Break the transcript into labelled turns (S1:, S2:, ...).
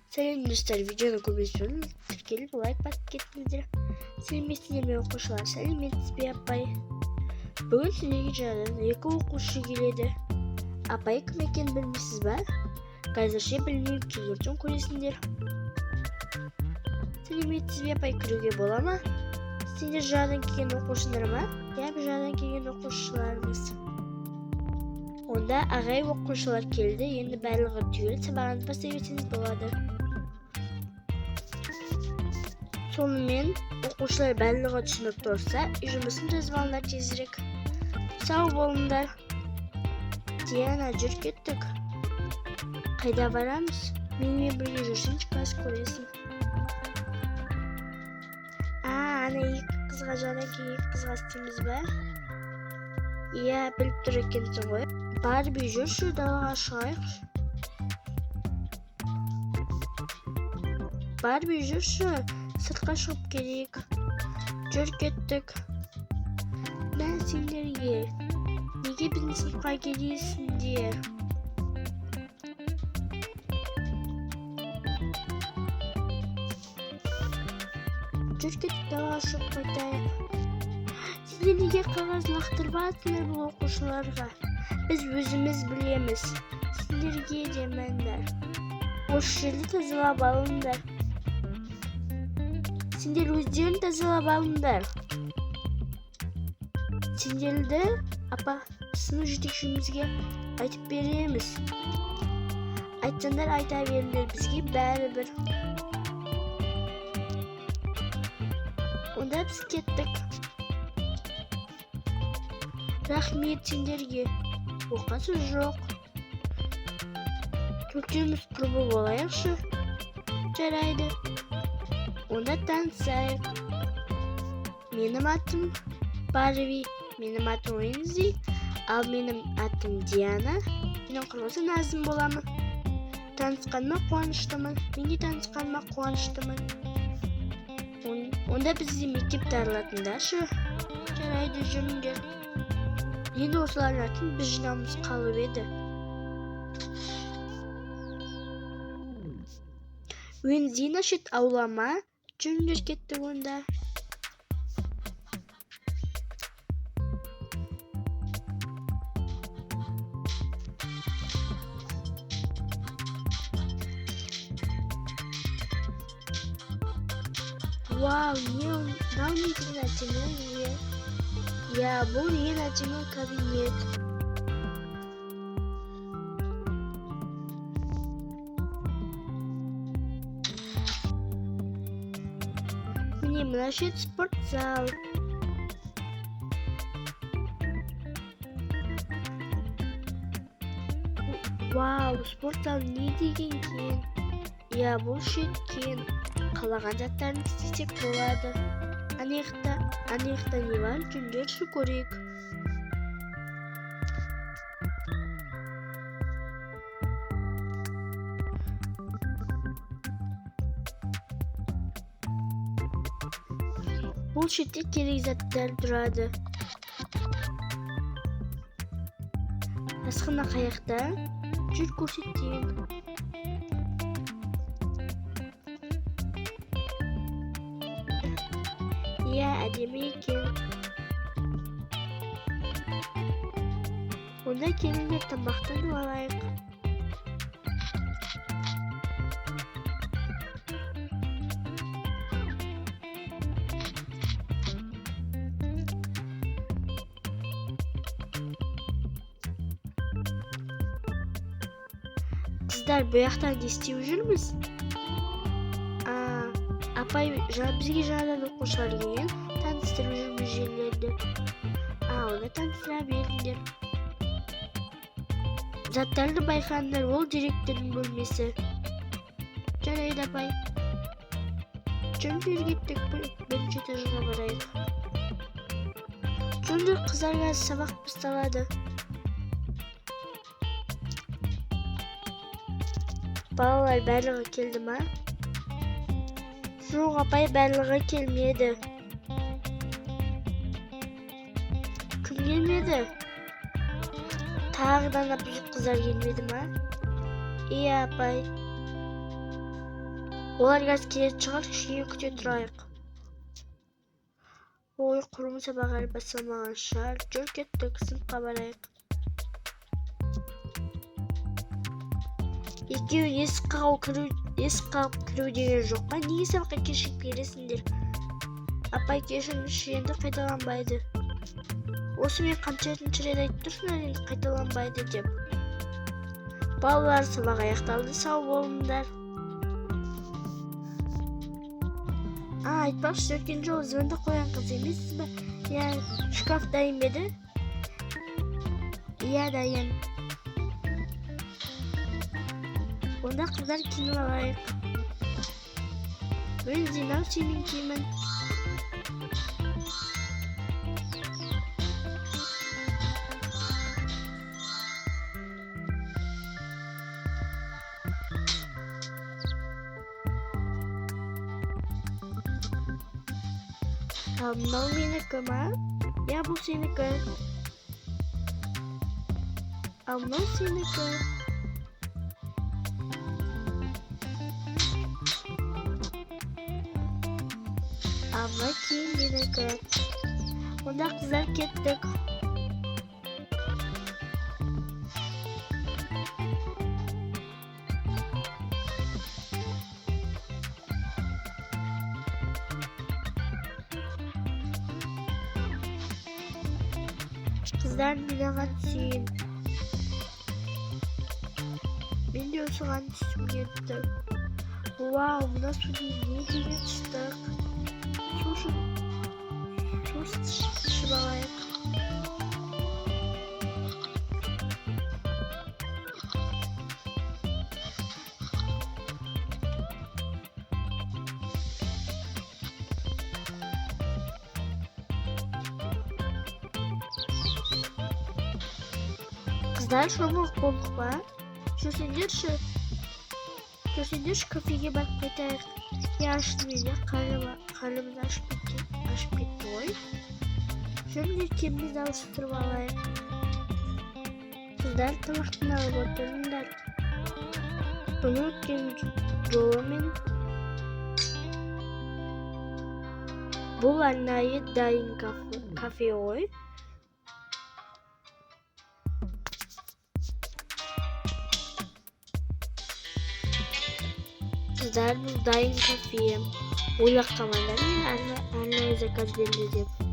S1: Selam dostlar, videonu koymuşsunuz. Gelip like basıp kettiniz. Selam okuşlar, selam bir yapay. Bugün size geçelim. Yakı okuşu geledi. Apayı kim eken bilmişsiniz ben. Kardeşi bilmeyip ki yurtun kulesindir. Selam bir yapay kırığı bol ama sizin jardan kegen okuşlarıma ya bir jardan kegen okuşlarımız. Onda ağay okuşlar geldi. Yeni bərliği tüyülü sabahınız basayırsınız boladır. Sonымен оқушылар барлығы түсініп тұрса, жұмысын жазбаңдар тезірек. Сау болыңдар. Диана, жүр кеттік. Қайда барамыз? Менімен бірге жүрсінші, класс көресің. Ана екі қызға жана кейін екі қызға істейміз бе? Иә, біліп тұр екенсің ғой. Барби, жүрші, далаға шығайық. Барби, жүрші. Sırtqa шығып керек. Жүр кеттік. Мен сендерге. Неге біздің сыртқа келесіңдер? Жүр кеттік, далаға шығып қайтайық. Сендер неге қағаз лақтырып жатсыңдар бұл оқушыларға? Біз өзіміз білеміз. Сендерге демеңдер. Осы жерді тазалап алыңдар. Сендер өздерін тазалап алыңдар. Сендерді сынып жетекшімізге айтып береміз. Айтсаңдар айта беріңдер, бізге бәрібір. Онда біз кеттік. Рахмет сендерге. Оқасы жоқ. Төртеуміз құрбы болайықшы. Жарайды. Onda tanışayıq. Benim adım Barbi, benim adım Wendy, al benim adım Diana. Benim құрбысы Назым боламын. Танысқаныма қуаныштымын. Мен де танысқаныма қуаныштымын. Онда бізде мектепте аралатындаршы. Жарайды, жүріңдер. Енді осылардың атын біз жинауымыз қалып еді. Wendy нашет аулама. Жүріңдер кеттік онда. Вау, мынау недің әдемі. Я, бұл ең әдемі кабинет. Мына жер спортзал. Вау, спортзал не деген кен? Я, бұл шеткен. Қалаған заттарын істесек болады. Анаяқта не бар? Жүндерші көрейік. Бұл шетте керек заттар тұрады. Асқына қаяқта? Жүр көрсетейін. Иә, әдемі екен. Онда келіңдер тамақтанып алайық. Қыздар, бұл жақтан не істеп жүрміз? Апай бізге жаңадан оқушылар келген, таныстырып жүрміз жерлерді. Оны таныстыра беріңдер. Заттарды байқаңдар, ол директордың бөлмесі. Жарайды апай. Жүріңдер кеттік, бірінші этажға барайық. Жүріңдер, қыздарға сабақ басталады. Балалар барлығы келді ма? Жоқ, апай барлығы келмеді. Кім келмеді? Тағыдан апай қыздар келмеді ма? Iya, апай. Олар қазір келетін шығар, кішкене күте тұрайық. Ой, құрым сабақ әлі басталмаған шығар. Жүр кеттік, сыныпқа барайық. Екеуі есік қағып кіру деген жоқ па? Неге сабаққа кешігіп келесіңдер? Апай кешіріңізші, енді қайталанбайды. Осы мен қаншетінші рет айтып тұрсың, енді қайталанбайды деп. Балалар, сабақ аяқталды, сау болыңдар. Айтпақшы, өткен жолы звонды қойған қыз емессіз бе? Иә, шкаф дайын бе еді? Иә, дайын. Онда қыздар киініп алайық. Мен Зинау сенің киімін. Мынау менікі ма? Я, бұл сенікі. Мынау сенікі. Мына киім менікі. Онда қыздар кеттік. Қыздар маған түсейін. Мен де осыған түсім кетті. Вау, мына суды не деген шықтық. Су ішіп алайық. Қыздар, шомылық болдық па? Жүрсеңдерші кафеге барып қайтайық. Я ашты менде, қарымыз ашып кетті ғой. Жүріңдер, киімімізді ауыстырып алайық. Қыздар, тамақтан алып отырыңдар. Бұны өткен жолы мен бұл арнайы дайын кафе ғой. Қыздар, бұл дайын кафе. Ойлап қалмаңдар, мен арнайы заказ берді деп.